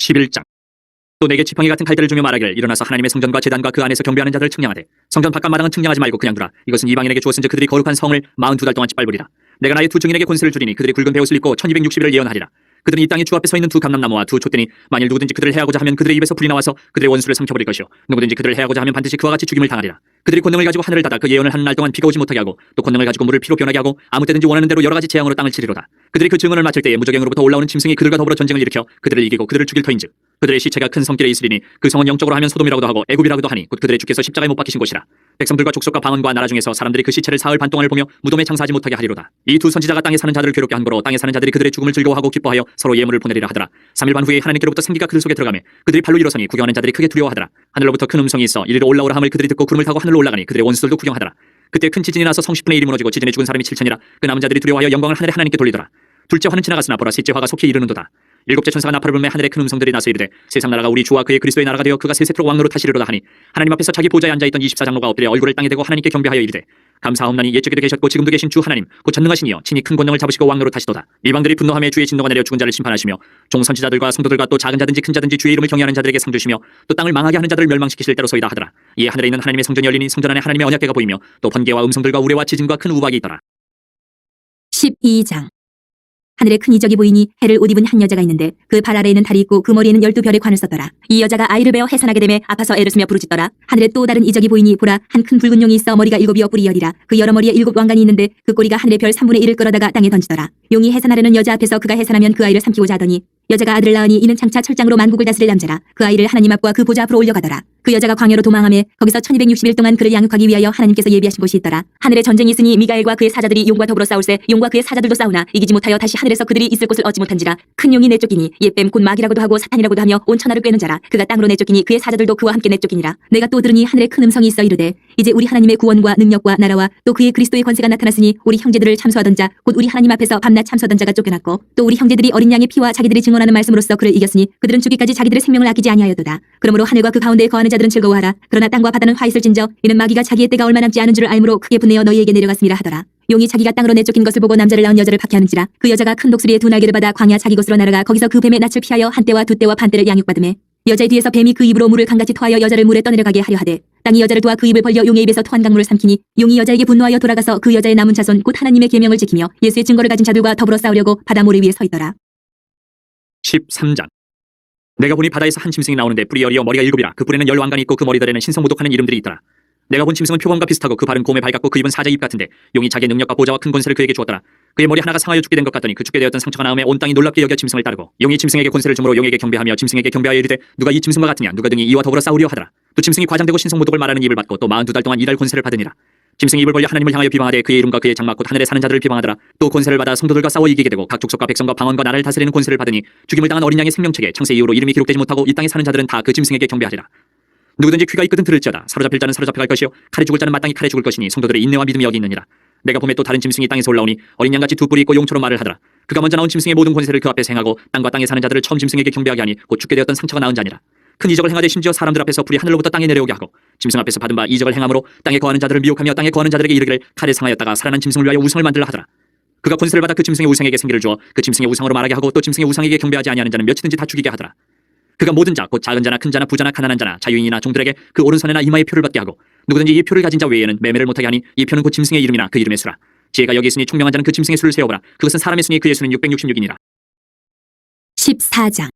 11장. 또 내게 지팡이 같은 칼들을 주며 말하기를 일어나서 하나님의 성전과 제단과 그 안에서 경배하는 자들을 측량하되 성전 바깥 마당은 측량하지 말고 그냥 두라. 이것은 이방인에게 주었은즉 그들이 거룩한 성을 42달 동안 짓밟으리라. 내가 나의 두 증인에게 권세를 주리니 그들이 굵은 베옷을 입고 1260일을 예언하리라. 그들은 이 땅에 주 앞에 서 있는 두 감람나무와 두 촛대니 만일 누구든지 그들을 해하고자 하면 그들의 입에서 불이 나와서 그들의 원수를 삼켜버릴 것이요 누구든지 그들을 해하고자 하면 반드시 그와 같이 죽임을 당하리라. 그들이 권능을 가지고 하늘을 닫아 그 예언을 하는 날 동안 비가 오지 못하게 하고 또 권능을 가지고 물을 피로 변하게 하고 아무 때든지 원하는 대로 여러 가지 재앙으로 땅을 치리로다. 그들이 그 증언을 마칠 때에 무적행으로부터 올라오는 짐승이 그들과 더불어 전쟁을 일으켜 그들을 이기고 그들을 죽일 터인즉 그들의 시체가 큰 성길에 있으리니 그 성은 영적으로 하면 소돔이라고도 하고 애굽이라고도 하니 곧 그들의 주께서 십자가에 못 박히신 곳이라. 백성들과 족속과 방언과 나라 중에서 사람들이 그 시체를 사흘 반 동안을 보며 무덤에 장사하지 못하게 하리로다. 이 두 선지자가 땅에 사는 자들을 괴롭게 한 거로 땅에 사는 자들이 그들의 죽음을 즐거워하고 기뻐하여 서로 예물을 보내리라 하더라. 3일 반 후에 하나님께로부터 생기가 그들 속에 들어가매 그들이 발로 일어서니 구경하는 자들이 크게 두려워하더라. 하늘로부터 큰 음성이 있어 이리로 올라오라 함을 그들이 듣고 구름을 타고 하늘로 올라가니 그들의 원수들도 구경하더라. 그때 큰 지진이 나서 성 10분의 1이 무너지고 지진에 죽은 사람이 7천이라. 그 남은 자들이 두려워하여 영광을 하늘의 하나님께 돌리더라. 둘째 화는 지나갔으나 보라 셋째 화가 속히 이르는도다. 일곱째 천사가 나팔을 불매 하늘에 큰 음성들이 나서 이르되 세상 나라가 우리 주와 그의 그리스도의 나라가 되어 그가 세세토록 왕노로 타시리로다 하니 하나님 앞에서 자기 보좌에 앉아있던 24장로가 엎드려 얼굴을 땅에 대고 하나님께 경배하여 이르되 감사하옵나니 옛적에도 계셨고 지금도 계신 주 하나님 곧 전능하시니여 친히 큰 권능을 잡으시고 왕노로 타시도다. 이방들이 분노하며 주의 진노가 내려 죽은 자를 심판하시며 종 선지자들과 성도들과 또 작은 자든지 큰 자든지 주의 이름을 경외하는 자들에게 상 주시며 또 땅을 망하게 하는 자들을 멸망시키실 때로소이다 하더라. 이에 하늘에 있는 하나님의 성전이 열리니 성전 안에 하나님의 언약궤가 보이며 또 번개와 음성들과 우레와 지진과 큰 우박이 있더라. 12장. 하늘에 큰 이적이 보이니 해를 옷 입은 한 여자가 있는데 그 발 아래에는 달이 있고 그 머리에는 12별의 관을 썼더라. 이 여자가 아이를 베어 해산하게 되매 아파서 애를 쓰며 부르짖더라. 하늘에 또 다른 이적이 보이니 보라 한 큰 붉은 용이 있어 머리가 7이요 뿔이 10이라. 그 여러 머리에 7 왕관이 있는데 그 꼬리가 하늘의 별 3분의 1을 끌어다가 땅에 던지더라. 용이 해산하려는 여자 앞에서 그가 해산하면 그 아이를 삼키고자 하더니 여자가 아들을 낳으니 이는 장차 철장으로 만국을 다스릴 남자라. 그 아이를 하나님 앞과 그 보좌 앞으로 올려가더라. 그 여자가 광야로 도망하며 거기서 1260일 동안 그를 양육하기 위하여 하나님께서 예비하신 곳이 있더라. 하늘에 전쟁이 있으니 미가엘과 그의 사자들이 용과 더불어 싸울세 용과 그의 사자들도 싸우나 이기지 못하여 다시 하늘에서 그들이 있을 곳을 얻지 못한지라. 큰 용이 내쫓기니 옛뱀 곧 마귀라고도 하고 사탄이라고도 하며 온 천하를 꿰는 자라. 그가 땅으로 내쫓기니 그의 사자들도 그와 함께 내쫓기니라. 내가 또 들으니 하늘에 큰 음성이 있어 이르되 이제 우리 하나님의 구원과 능력과 나라와 또 그의 그리스도의 권세가 나타났으니 우리 형제들을 참소하던 자 곧 우리 하나님 앞에서 밤낮 참소하던 자가 쫓겨났고 또 우리 형제들이 어린 양의 피와 자기들이 증언하는 말씀으로써 그를 이겼으니 그들은 죽기까지 자기들의 생명을 아끼지 아니하였도다. 그러므로 하늘과 그 가운데에 거하는 자들은 즐거워하라. 그러나 땅과 바다는 화 있을진저 이는 마귀가 자기의 때가 얼마 남지 않은 줄을 알므로 크게 분내어 너희에게 내려갔음이라 하더라. 용이 자기가 땅으로 내쫓긴 것을 보고 남자를 낳은 여자를 박해하는지라. 그 여자가 큰 독수리의 두 날개를 받아 광야 자기 곳으로 날아가 거기서 그 뱀의 낯을 피하여 한 때와 두 때와 반 때를 양육받으매 여자의 뒤에서 뱀이 그 입으로 물을 강같이 토하여 여자를 물에 떠내려가게 하려 하되 땅이 여자를 도와 그 입을 벌려 용의 입에서 토한 강물을 삼키니 용이 여자에게 분노하여 돌아가서 그 여자의 남은 자손 곧 하나님의 계명을 지키며 예수의 증거를 가진 자들과 더불어 싸우려고 바다 모래 위에 서 있더라. 13장. 내가 보니 바다에서 한 짐승이 나오는데 뿔이 10이요 머리가 7이라. 그 뿔에는 10 왕관이 있고 그 머리들에는 신성모독하는 이름들이 있더라. 내가 본 짐승은 표범과 비슷하고 그 발은 곰의 발 같고 그 입은 사자의 입 같은데 용이 자기의 능력과 보좌와 큰 권세를 그에게 주었더라. 그의 머리 하나가 상하여 죽게 된 것 같더니 그 죽게 되었던 상처가 나음에 온 땅이 놀랍게 여겨 짐승을 따르고 용이 짐승에게 권세를 주므로 용에게 경배하며 짐승에게 경배하여 이르되 누가 이 짐승과 같으냐 누가 등이 이와 더불어 싸우려 하더라. 또 짐승이 과장되고 신성모독을 말하는 입을 받고 또 42달 동안 일할 권세를 받으니라. 짐승이 입을 벌려 하나님을 향하여 비방하되 그의 이름과 그의 장막 곧 하늘에 사는 자들을 비방하더라. 또 권세를 받아 성도들과 싸워 이기게 되고 각 족속과 백성과 방언과 나라를 다스리는 권세를 받으니 죽임을 당한 어린 양의 생명책에 창세 이후로 이름이 기록되지 못하고 이 땅에 사는 자들은 다 그 짐승에게 경배하리라. 누구든지 귀가 있거든 들을지어다. 사로잡힐 자는 사로잡혀갈 것이요 칼에 죽을 자는 마땅히 칼에 죽을 것이니 성도들의 인내와 믿음이 여기 있느니라. 내가 봄에 또 다른 짐승이 땅에서 올라오니 어린 양같이 두 뿔이 있고 용처럼 말을 하더라. 그가 먼저 나온 짐승의 모든 권세를 그 앞에서 행하고 땅과 땅에 사는 자들을 처음 짐승에게 경배하게 하니 곧 죽게 되었던 상처가 나은 자니라. 큰 이적을 행하되 심지어 사람들 앞에서 불이 하늘로부터 땅에 내려오게 하고 짐승 앞에서 받은 바 이적을 행함으로 땅에 거하는 자들을 미혹하며 땅에 거하는 자들에게 이르기를 칼에 상하였다가 살아난 짐승을 위하여 우상을 만들라 하더라. 그가 권세를 받아 그 짐승의 우상에게 생기를 주어 그 짐승의 우상으로 말하게 하고 또 짐승의 우상에게 경배하지 아니하는 자는 몇이든지 다 죽이게 하더라. 그가 모든 자 곧 작은 자나 큰 자나 부자나 가난한 자나 자유인이나 종들에게 그 오른손에나 이마에 표를 받게 하고 누구든지 이 표를 가진 자 외에는 매매를 못하게 하니 이 표는 곧 짐승의 이름이나 그 이름의 수라. 지혜가 여기 있으니 총명한 자는 그 짐승의 수를 세어보라. 그것은 사람의 수니 그의 수는 666이니라. 14장.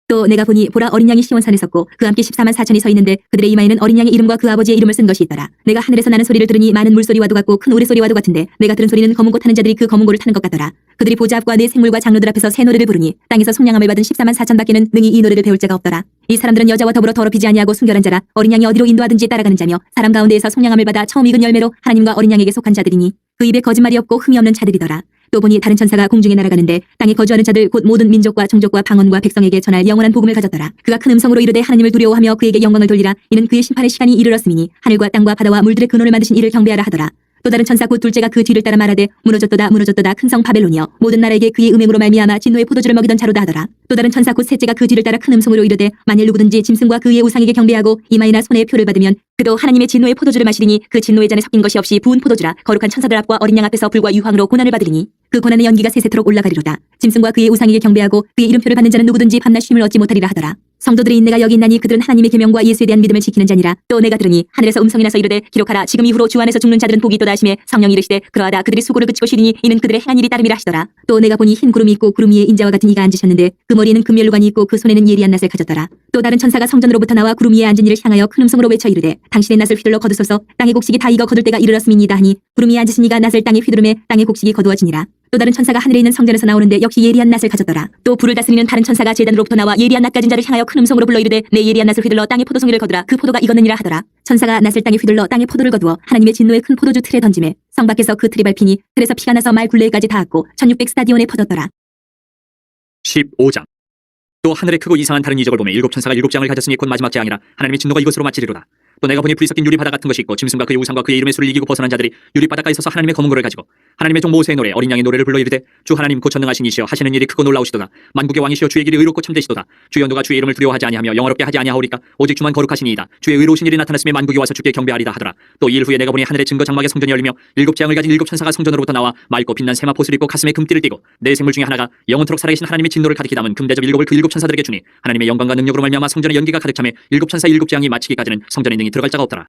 또 내가 보니 보라 어린 양이 시온산에 섰고 그 함께 14만 4천이 서 있는데 그들의 이마에는 어린 양의 이름과 그 아버지의 이름을 쓴 것이 있더라. 내가 하늘에서 나는 소리를 들으니 많은 물소리와도 같고 큰 우레소리와도 같은데 내가 들은 소리는 검은 고 타는 자들이 그 검은 고를 타는 것 같더라. 그들이 보좌 앞과 네 생물과 장로들 앞에서 새 노래를 부르니 땅에서 속량함을 받은 14만 4천 밖에는 능히 이 노래를 배울 자가 없더라. 이 사람들은 여자와 더불어 더럽히지 아니하고 순결한 자라. 어린 양이 어디로 인도하든지 따라가는 자며 사람 가운데에서 속량함을 받아 처음 익은 열매로 하나님과 어린 양에게 속한 자들이니 그 입에 거짓말이 없고 흠이 없는 자들이더라. 또 보니 다른 천사가 공중에 날아가는데 땅에 거주하는 자들 곧 모든 민족과 종족과 방언과 백성에게 전할 영원한 복음을 가졌더라. 그가 큰 음성으로 이르되 하나님을 두려워하며 그에게 영광을 돌리라. 이는 그의 심판의 시간이 이르렀음이니 하늘과 땅과 바다와 물들의 근원을 만드신 이를 경배하라 하더라. 또 다른 천사 곧 둘째가 그 뒤를 따라 말하되 무너졌도다 무너졌도다 큰 성 바벨론이여 모든 나라에게 그의 음행으로 말미암아 진노의 포도주를 먹이던 자로다 하더라. 또 다른 천사 곧 셋째가 그 뒤를 따라 큰 음성으로 이르되 만일 누구든지 짐승과 그의 우상에게 경배하고 이마이나 손에 표를 받으면 그도 하나님의 진노의 포도주를 마시리니 그 진노의 잔에 섞인 것이 없이 부은 포도주라 거룩한 천사들 앞과 어린 양 앞에서 불과 유황으로 고난을 받으리니 그 고난의 연기가 세세토록 올라가리로다. 짐승과 그의 우상에게 경배하고 그의 이름표를 받는 자는 누구든지 밤낮 쉼을 얻지 못하리라 하더라. 성도들의 인내가 여기 있나니 그들은 하나님의 계명과 예수에 대한 믿음을 지키는 자니라. 또 내가 들으니 하늘에서 음성이 나서 이르되 기록하라 지금 이후로 주 안에서 죽는 자들은 복이 있도다 하시매 성령이 이르시되 그러하다 그들이 수고를 그치고 쉬리니 이는 그들의 행한 일이 따름이라 하시더라. 또 내가 보니 흰 구름이 있고 구름 위에 인자와 같은 이가 앉으셨는데 그 머리에는 금면류관이 있고 그 손에는 예리한 낫을 가졌더라. 또 다른 천사가 성전으로부터 나와 구름 위에 앉은 이를 향하여 큰 음성으로 외쳐 이르되 당신의 낫을 휘둘러 거두소서 땅의 곡식이 다 익어 거둘 때가 이르렀음이니이다 하니 구름 위에 앉으신 이가 낫을 땅에 휘두르매 땅의 곡식이 거두어지니라. 또 다른 천사가 하늘에 있는 성전에서 나오는데 역시 예리한 낫을 가졌더라. 또 불을 다스리는 다른 천사가 제단으로부터 나와 예리한 낫 가진 자를 향하여 큰 음성으로 불러 이르되 내 예리한 낫을 휘둘러 땅의 포도송이를 거두라 그 포도가 익었느니라 하더라. 천사가 낫을 땅에 휘둘러 땅의 포도를 거두어 하나님의 진노의 큰 포도주 틀에 던지매 성 밖에서 그 틀이 밟히니 틀에서 피가 나서 말 굴레까지 닿았고 1600 스타디온에 퍼졌더라. 15장. 또 하늘의 크고 이상한 다른 이적을 보매 일곱 천사가 일곱 장을 가졌으니 곧 마지막 재앙이라 하나님의 진노가 이것으로 마치리로다. 또 내가 보니 불이 섞인 유리 바다 같은 것이 있고 짐승과 그의 우상과 그의 이름의 수를 이기고 벗어난 자들이 유리 바닷가에 서서 하나님의 검은 고를 가지고 하나님의 종 모세의 노래 어린 양의 노래를 불러 이르되 주 하나님 곧 전능하신 이시여 하시는 일이 크고 놀라우시도다. 만국의 왕이시여 주의 길이 의롭고 참되시도다. 주여 누가 주의 이름을 두려워하지 아니하며 영화롭게 하지 아니하오리까 오직 주만 거룩하시니이다. 주의 의로우신 일이 나타났으며 만국이 와서 주께 경배하리다 하더라. 또 이 일 후에 내가 보니 하늘의 증거 장막의 성전이 열리며 일곱 재앙을 가진 일곱 천사가 성전으로부터 나와 맑고 빛난 세마포를 입고 가슴에 금띠를 띠고 네 생물 중에 하나가 영원토록 살아계신 하나님의 진노를 가득히 담은 금대접 일곱을 그 일곱 천사들에게 주니 하나님의 영광과 능력으로 말미암아 성전의 연기가 가득 차매 일곱 천사 일곱 재앙이 마치기까지는 성전에 능히 들어갈 자가 없더라.